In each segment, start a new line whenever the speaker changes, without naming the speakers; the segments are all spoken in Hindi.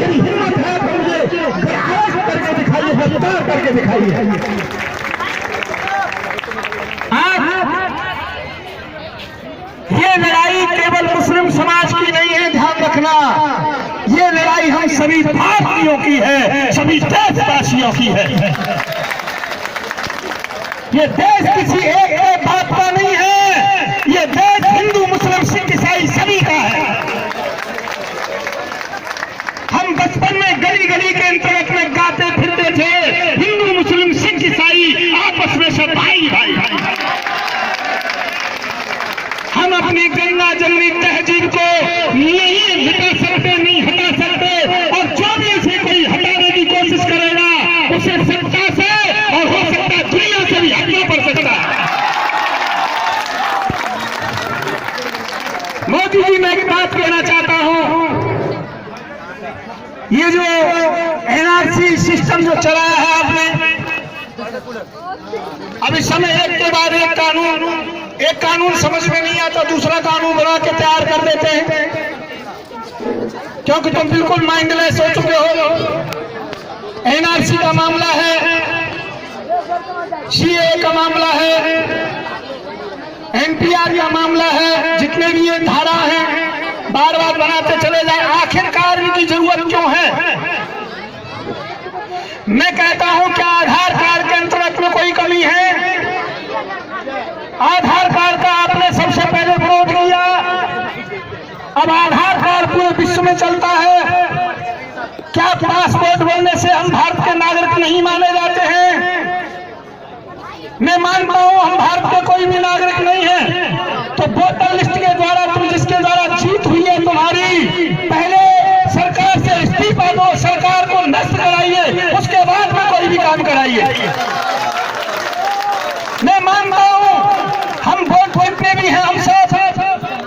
यदि हिम्मत है तो मुझे करके दिखाइए, गिरफ्तार करके दिखाइए। ये लड़ाई केवल मुस्लिम समाज की नहीं है, ध्यान रखना, ये लड़ाई हम सभी भारतीयों की है, सभी देशवासियों की है। ये देश किसी एक बात का नहीं है, ये देश हिंदू मुस्लिम सिख ईसाई सभी का है। हम बचपन में गली गली के अंतर्गत में गाते फिरते थे, हिंदू मुस्लिम सिख ईसाई आपस में सब भाई भाई। हम अपनी गंगा जमनी तहजीब को नहीं मिटा सकते, नहीं हटा सकते, और जो भी इसे कोई हटाने की कोशिश करेगा उसे सत्ता से और हो सकता है दुनिया से भी हटना पड़ सकता है। मोदी जी, मैं एक बात कहना चाहता हूं, ये जो एनआरसी सिस्टम जो चलाया है आपने, अभी समय एक के बाद एक कानून समझ में नहीं आता, दूसरा कानून बना के तैयार कर देते हैं, क्योंकि तुम बिल्कुल माइंडलेस हो चुके हो। एनआरसी का मामला है, सीए का मामला है, एनपीआर का मामला है, जितने भी ये धारा हैं बार बार बनाते चले जाए, आखिरकार इनकी जरूरत क्यों है? मैं कहता हूं, क्या आधार कार्ड के अंतर्गत में कोई कमी है? आधार कार्ड का आपने सबसे पहले विरोध किया, अब आधार कार्ड पूरे विश्व में चलता है। क्या पासपोर्ट बनने से हम भारत के नागरिक नहीं माने जाते हैं? मैं मानता हूं हम भारत के कोई भी नागरिक नहीं है, तो वोटर लिस्ट के द्वारा तुम जिसके द्वारा जीत हुई है तुम्हारी, पहले सरकार से इस्तीफा दो, सरकार को नष्ट कराइए, उसके बाद में कोई भी काम कराइए। मैं मानता हूं हम वोट देते भी हैं, हम सब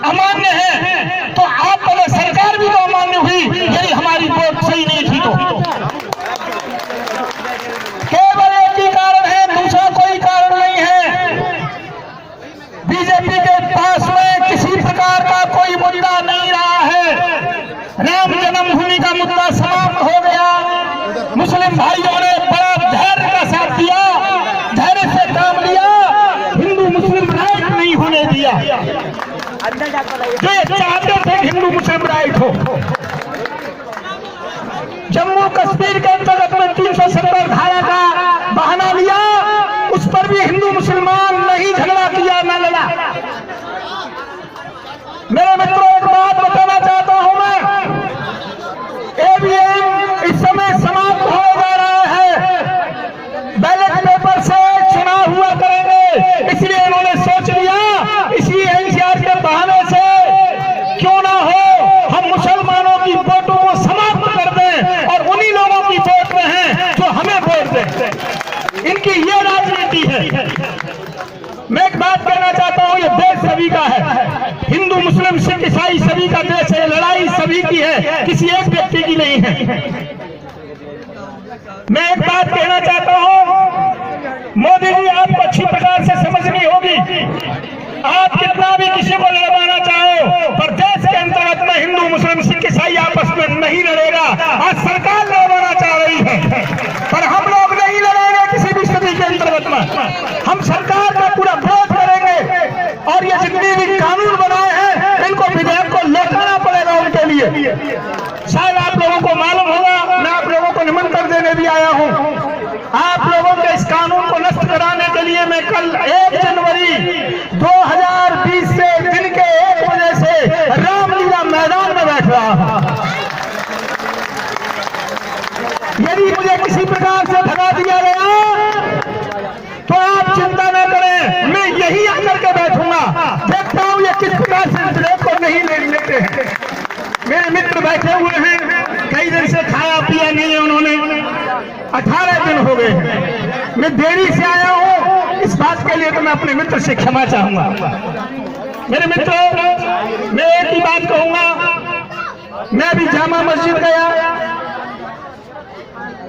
अमान्य हैं, तो आप पहले सरकार भी तो अमान्य हुई यदि हमारी वोट सही नहीं थी तो। केवल एक ही कारण है, दूसरा कोई कारण नहीं है। बीजेपी के पास में किसी प्रकार का कोई मुद्दा नहीं रहा है। राम जन्मभूमि का मुद्दा समाप्त हो गया, मुस्लिम भाइयों ने बड़ा धैर्य का साथ दिया, धैर्य से काम लिया, हिंदू मुस्लिम राइट नहीं होने दिया। जो चाहते थे हिंदू मुस्लिम राइट हो, जम्मू कश्मीर के अंतर्गत में 370 धारा का बहाना लिया, उस पर भी हिंदू मुसलमान नहीं झगड़ा किया, न लड़ा। मेरे मित्रों, एक बात बताना चाहता हूं मैं, ईवीएम इस समय समाप्त होने जा रहा है, बैलेट पेपर से चुनाव हुआ करेंगे, इसलिए उन्होंने सोच लिया इसी एनसीआर के बहाने से क्यों ना हो हम मुसलमानों की वोटों को समाप्त कर दें और उन्हीं लोगों की वोट में हैं जो हमें वोट दें। इनकी ये राजनीति है। मैं एक बात कहना चाहता हूं, ये देश सभी का है, हिंदू मुस्लिम सिख ईसाई सभी का देश है, लड़ाई सभी की है, किसी एक व्यक्ति की नहीं है। मैं एक बात कहना चाहता हूं, मोदी जी आपको अच्छी प्रकार से समझनी होगी, आप कितना भी किसी को लड़वाना चाहो, पर देश के अंतर्गत में हिंदू मुस्लिम सिख ईसाई आपस में नहीं लड़ेगा। आज सरकार लड़वाना चाह रही है, पर हम लोग नहीं लड़ेंगे किसी भी स्थिति के अंतर्गत में। हम सरकार का पूरा विरोध करेंगे और ये जितने भी कानून बनाए हैं इनको विधेयक को लौटाना पड़ेगा उनके लिए। शायद आप लोगों को मालूम होगा, मैं आप लोगों को निमंत्रण देने भी आया हूं। आप लोगों के इस कानून को नष्ट कराने के लिए मैं कल 1 जनवरी 2020 से दिन के 1 बजे से रामलीला मैदान में बैठ रहा हूं। यदि मुझे किसी प्रकार से भगा दिया गया तो आप चिंता न करें, मैं यही आकर के बैठूंगा, देखता हूं ये किस प्रकार से विधेयक को नहीं लेते हैं। मेरे मित्र बैठे हुए हैं, कई दिन से खाया पिया नहीं है उन्होंने, 18 दिन हो गए, मैं देरी से आया हूं, इस बात के लिए तो मैं अपने मित्र से क्षमा चाहूंगा। मेरे मित्रों, मैं एक ही बात कहूंगा, मैं अभी जामा मस्जिद गया,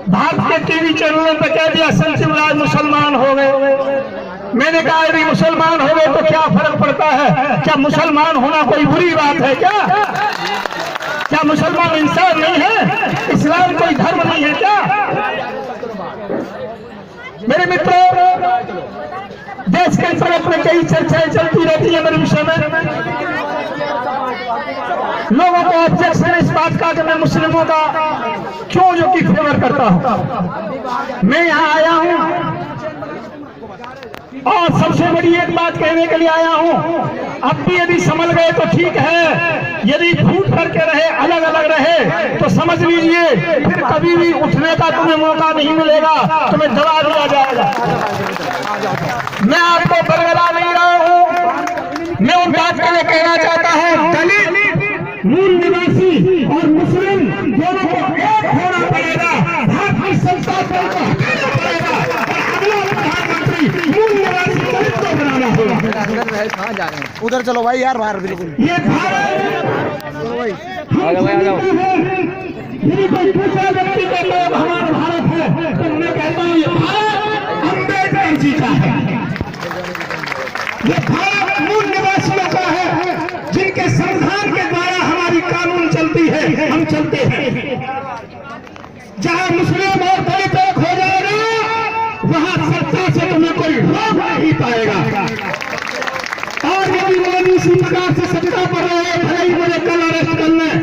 भारत के टीवी चैनलों पर कह दिया संजीव राज मुसलमान हो गए। मैंने कहा यदि मुसलमान हो गए तो क्या फर्क पड़ता है? क्या मुसलमान होना कोई बुरी बात है? क्या मुसलमान इंसान नहीं है? इस्लाम कोई धर्म नहीं है क्या? मेरे मित्रों, देश के तरफ में कई चर्चाएं चलती रहती है मेरे विषय में। लोगों को ऑब्जेक्शन इस बात का कि मैं मुस्लिमों का क्यों जो कि फेवर करता हूं। मैं यहां आया हूं और सबसे बड़ी एक बात कहने के लिए आया हूं, अब भी यदि संभल गए तो ठीक है, यदि फूट करके रहे, अलग अलग रहे तो समझ लीजिए फिर कभी भी उठने का तुम्हें मौका नहीं मिलेगा, तुम्हें दबा दिया जाएगा। मैं आपको बरगला नहीं रहा हूं, मैं उन बात के लिए कहना चाहता हूं, दलित, मूल निवासी और मुस्लिम दोनों को एक होना पड़ेगा, भारतीय संसद को हटाना पड़ेगा और अगला प्रधानमंत्री मूल निवासी दलित को बनाना होगा।
कहाँ जा रहे हैं? उधर चलो भाई यार, बाहर बिल्कुल।
ये भारत,
चलो भाई,
आ जाओ। यदि कोई दूसरा व्यक्ति कहता है हमारा भारत है, तो मैं कहता हूँ ये भारत अम्बेडकर जी का है, ये भारत मूल निवासियों का है, जिनके संविधान के द्वारा हमारी कानून चलती है, हम चलते हैं। जहां मुस्लिम और दलित एक हो जाएगा, वहां सत्ता से तुम्हें कोई रोक नहीं पाएगा। और यदि मोदी इसी प्रकार से सत्ता पर रहे, भले ही मुझे कल अरेस्ट कर लें,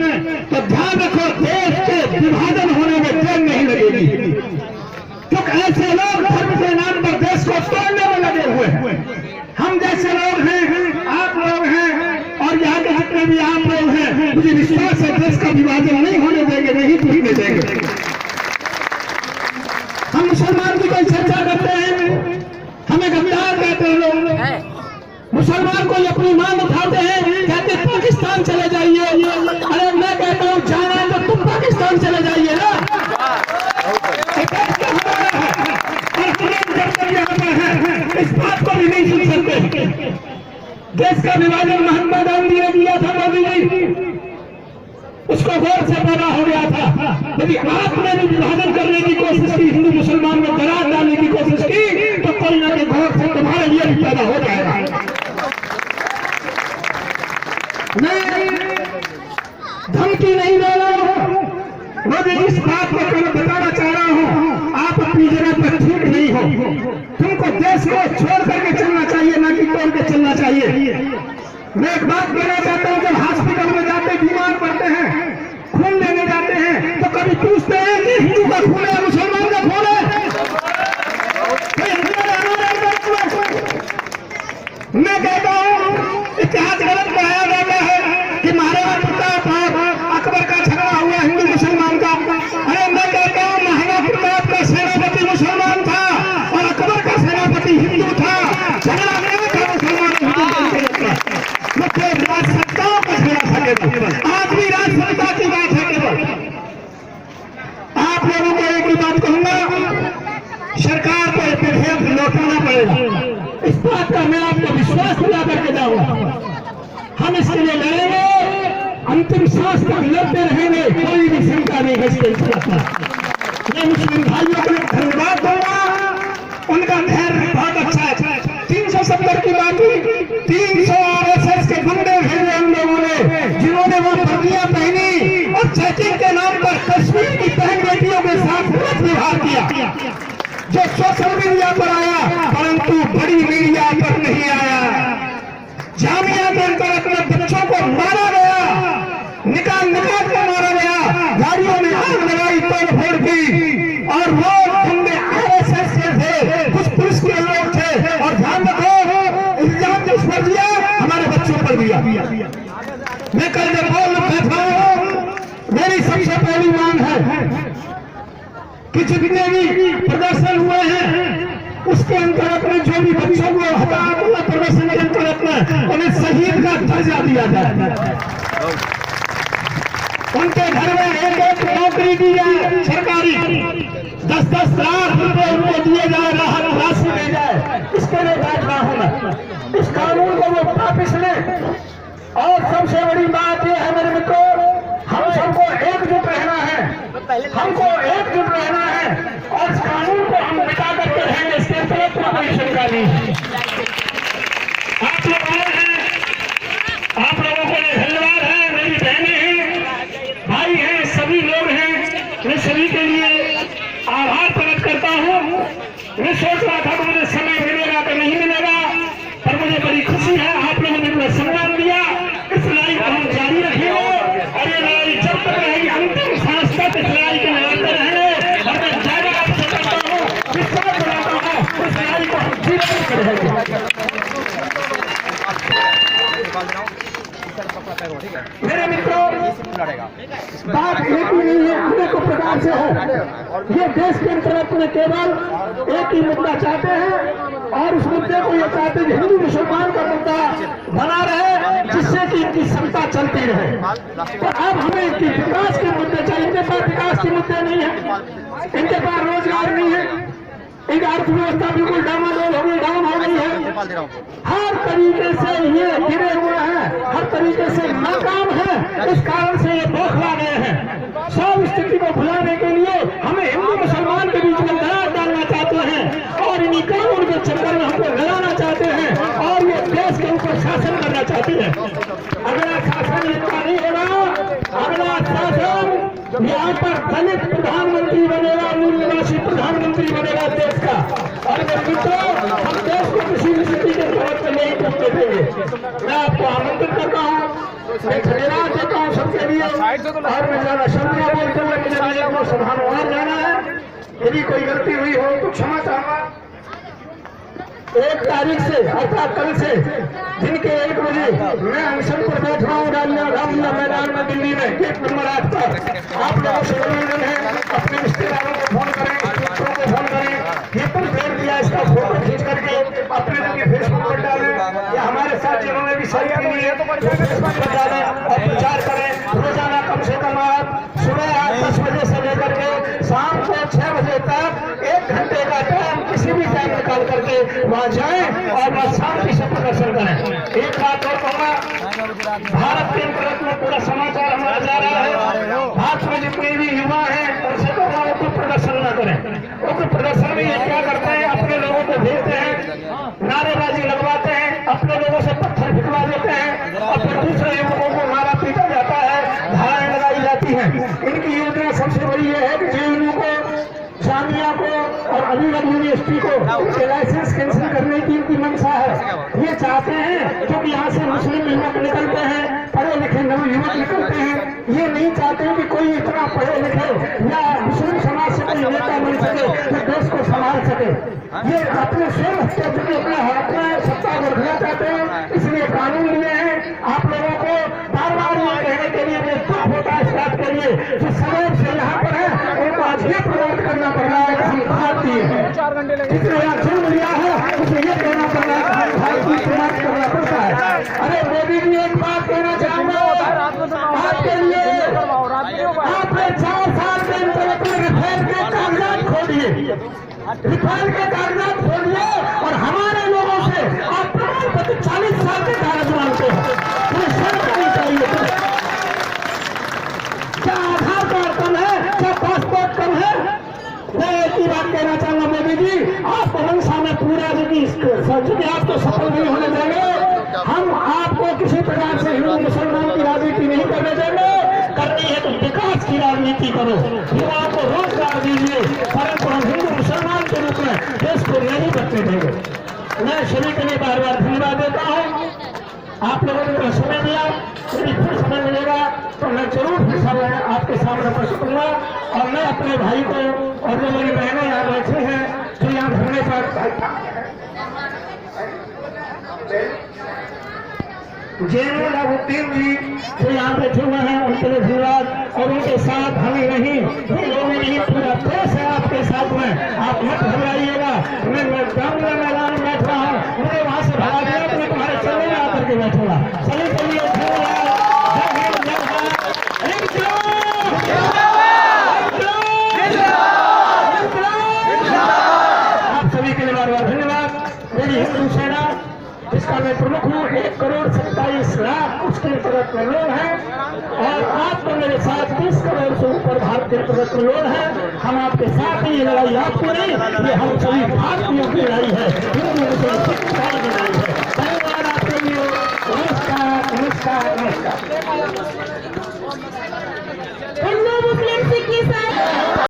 तो ध्यान रखो देश के विभाजन होने में देर नहीं लगेगी, क्योंकि ऐसे लोग धर्म के नाम पर देश को तोड़ने में लगे हुए हैं। हम जैसे लोग हैं, आप लोग हैं और यहाँ के जितने भी आम लोग हैं, मुझे विश्वास है देश का विभाजन नहीं होने देंगे, नहीं टूटने देंगे। हम मुसलमान की कोई चर्चा करते हैं, हमें गद्दार कहते हैं लोग। मुसलमान को अपनी मांग उठाते हैं, कहते हैं पाकिस्तान चले जाइए। अरे मैं कहता हूँ जाना है तो तुम पाकिस्तान चले जाइए ना, इस बात को भी नहीं सुन सकते। देश का विभाजन महात्मा गांधी ने किया था, मोदी जी उसको गौर से पैदा हो गया था। यदि आपने भी विभाजन करने की कोशिश की, हिंदू मुसलमान में दरार डालने की कोशिश की, तो कोई ना कोई गौर से तुम्हारे लिए भी पैदा हो जाएगा। मैं धमकी नहीं दे रहा हूं, मुझे इस बात को बताना चाह रहा हूं, आप अपनी जगह पर ठीक नहीं हो। तुमको देश को छोड़ करके चलना चाहिए, ना कि तोड़ के चलना चाहिए। मैं एक बात कहना चाहता हूं, जब हॉस्पिटल में जाते बीमार पड़ते हैं, खून लेने जाते हैं, तो कभी पूछते हैं कि हिंदू का खून है मुसलमान का खून है? मैं कहता हूं इतिहास गलत पढ़ाया जाता है कि महाराणा प्रताप और अकबर का झगड़ा हुआ हिंदू मुसलमान का। अरे मैं कहता हूं महाराणा प्रताप का सेनापति मुसलमान था और अकबर का सेनापति हिंदू था। झगड़ा नहीं था मुसलमान हिंदू का, मतलब राजसत्ताओं का झगड़ा था केवल। आज भी राजसत्ता की बात है केवल। आप लोगों को एक ही बात कहूंगा, सरकार को विधेयक लौटाना पड़ेगा। इस बात का मैं आपको विश्वास दिला करके जाऊंगा। हम इसके लिए लड़ेंगे, अंतिम सांस तक लड़ते रहेंगे, कोई भी शंका नहीं है इसके खिलाफ। मैं मुस्लिम भाइयों को धन्यवाद दूंगा, उनका धैर्य बहुत अच्छा है। 370 की बात हुई, 300 RSS के गुंडे भेजे हम लोगों ने, जिन्होंने वो वर्दियां पहनी और चेकिंग के नाम पर कश्मीर की बहन बेटियों के साथ गलत व्यवहार किया, जो सोशल मीडिया पर आया, परंतु बड़ी मीडिया पर नहीं आया। जामिया के अंदर अपने बच्चों को मारा गया, निकाल निकाल कर मारा गया, गाड़ियों में आग लगाई, तोड़फोड़ की, और वो बंदे RSS के थे, कुछ पुलिस के लोग थे। और ध्यान रखो, इल्जाम जिस पर दिया हमारे बच्चों पर दिया। मैं कल जब बोल रहा था, मेरी सबसे पहली मांग है कि जितने भी प्रदर्शन हुए हैं उसके अंतर्गत में जो भी बच्चों को हटाया प्रदर्शन के अंतर्गत में उन्हें शहीद का दर्जा दिया जाए, उनके घर में एक एक नौकरी दी जाए सरकारी, 10-10 लाख रुपए उनको दिए जाए, राहत राशि दी जाए। इसके लिए बैठना होगा, इस कानून को वो वापिस ले। और सबसे बड़ी बात यह है मेरे मित्रों, हम सबको एकजुट रहना है, हमको एकजुट रहना है और इस कानून को हम मिटा करके रहेंगे, इसके अंतर्गत कोई शंका नहीं है। आप लोग आए हैं, आप लोगों को धन्यवाद है, मेरी बहनें हैं। मैं सभी के लिए आभार प्रकट करता हूँ। मैं सोच रहा था कि मुझे समय मिलेगा कि नहीं मिलेगा, पर मुझे बड़ी खुशी है आप लोगों ने मुझे सम्मान दिया। इस लड़ाई को हम जारी रखेंगे और ये लड़ाई जब तक रहेगी अंतिम सांस तक इस लड़ाई के लड़ते रहेंगे। और मैं ज्यादा आपसे करता हूँ, विश्वास बनाता हूँ, इस लड़ाई को हम जीवन करेंगे। मेरे मित्रों, बात एक ही नहीं है, अनेकों प्रकार से है। ये देश के अंतर्गत में केवल एक ही मुद्दा चाहते हैं और उस मुद्दे को ये चाहते हैं कि हिंदू मुसलमान का मुद्दा बना रहे, जिससे कि इनकी सत्ता चलती रहे। तो अब हमें इनकी विकास के मुद्दे चाहिए। इनके पास विकास के मुद्दे नहीं है, इनके पास रोजगार नहीं है, इनकी अर्थव्यवस्था बिल्कुल डामाडोल हो गई, डाउन हो गई है, हर तरीके से ये गिरे हुए हैं, हर तरीके से नाकाम है। इस कारण से ये बौखला गए हैं। सब स्थिति को भुलाने के लिए हमें हिंदू मुसलमान के बीच में दरार डालना चाहते हैं और इन्हीं कानून के चक्कर में हमको लगाना चाहते हैं और ये देश के ऊपर शासन करना चाहते हैं। अगला शासन इनका नहीं होगा, अगला शासन यहाँ पर दलित प्रधानमंत्री बनेगा, मूल निवासी प्रधानमंत्री बनेगा देश का। और मेरे मित्रों, हम देश को किसी भी स्थिति के तौर पर नहीं करते देंगे। मैं आपको आमंत्रित करता हूँ, मैं धन्यवाद देता हूँ सबके लिए। और मैं ज्यादा शब्द नहीं बोलते हुए मुझे सभानुवार जाना है। यदि कोई गलती हुई हो तो क्षमा चाहूंगा। 1 तारीख से अर्थात कल से दिन के 1 बजे मैं अनशन पर बैठ रहा हूँ रामलीला मैदान में दिल्ली में, गेट नंबर 8 पर। आप लोगों से निवेदन है, अपने रिश्तेदारों को फोन करें, मित्रों को फोन करें, ये पर भेज दिया, इसका फोटो खींच करके अपने लोग फेसबुक पर डालें या हमारे साथ जिन्होंने भी सही के लिए फेसबुक पर डालें और प्रचार करें। रोजाना कम से कम आप सुबह 10 बजे से लेकर के शाम को 6 बजे तक 1 घंटे का टाइम किसी भी टाइम निकाल करके वहां जाएं और वहां शांति से प्रदर्शन करें। एक बात और कहूँगा, भारत के अंतर्गत में पूरा समाचार हमारा जा रहा है। भारत में जितने भी युवा हैं उनसे कहूँगा वो कोई प्रदर्शन न करें। वो प्रदर्शन में ये क्या करते हैं, अपने लोगों को भेजते हैं, नारेबाजी लगवाते हैं, अपने लोगों से पत्थर भिजवा देते हैं, अपने दूसरे युवकों को मारा पीटा जाता है, धाराएं लगाई जाती हैं। इनकी योजना सबसे बड़ी ये है कि जेएनयू को, जामिया को और अलीगढ़ यूनिवर्सिटी को इनके लाइसेंस कैंसिल करने की इनकी मंशा है। ये चाहते हैं क्योंकि यहाँ से मुस्लिम युवक निकलते हैं, पढ़े लिखे नव युवक निकलते हैं। ये नहीं चाहते कि कोई इतना पढ़े लिखे या मुस्लिम समाज से कोई नेता बन सके जो देश को संभाल सके। ये अपने स्वयं अपने हाथ में सत्ता को रखना चाहते हैं, इसलिए कानून लिए हैं। आप लोगों को बार बार ये कहने के लिए दुख होता है इस बात के लिए जो सदैव से यहाँ पर है, उनको आज ये प्रमाण करना पड़ रहा है कि हम भारतीय हैं। इसलिए यहाँ जन्म लिया है, उसे ये कहना पड़ रहा है कि भारतीय प्रमाण करना पड़ता है। अरे मोदी जी, एक बात कहना चाहूंगा आपके लिए, आपने 4 साल के अंतर्गत रिफाइल के कागजात खो दिए, रिफाइल के कागजात खो दिए और हमारे लोगों से आप प्रमाण पत्र 40 साल के कागज मांगते हैं। तुम्हें शर्म नहीं चाहिए? क्या आधार कार्ड कम है, क्या पासपोर्ट कम है? मैं एक ही बात कहना चाहूंगा मोदी जी, आपको मंशा में पूरा क्योंकि आप तो सफल नहीं होने देंगे। हम आपको किसी प्रकार से हिंदू मुसलमान की राजनीति नहीं करने देंगे। करनी है तो विकास की राजनीति करो, युवाओं को रोजगार दीजिए, परंतु हम हिंदू मुसलमान के रूप में देश को नहीं बचने देंगे। मैं सभी के लिए बार बार धन्यवाद देता हूँ। आप लोगों ने समय दिया, यदि फिर समय मिलेगा तो मैं जरूर हिस्सा आपके सामने प्रस्तुत करूंगा। और मैं अपने भाई को और जो मेरी बहनें यहाँ बैठी हैं, जो यहाँ घूमने पर जेनुद्दीन जी जो यहाँ बैठे हुए हैं उनके लिए धन्यवाद। और उनके साथ हमें नहीं, लोग नहीं, पूरा देश है आपके साथ में, आप मत घबराइएगा। मैं रामलीला मैदान में बैठ रहा हूँ, मुझे वहां से भगा दिया तो मैं तुम्हारे चलने में आकर के बैठूंगा। चलिए चलिए, आप सभी के लिए बार बार धन्यवाद। मेरी हिंदू सेना जिसका मैं प्रमुख हूँ, 1,27,00,000 उसके अंतर्गत में लोग हैं और आप तो मेरे साथ 20 करोड़ से ऊपर भारत के अंतर्गत में लोग हैं। हम आपके साथ ही, ये लड़ाई आपकी नहीं, ये हम सभी भारतीयों की लड़ाई है, हिंदू मुसलमान की लड़ाई है। धन्यवाद आपके लिए। नमस्कार नमस्कार नमस्कार।
हिंदू मुस्लिम सिख ईसाई
है।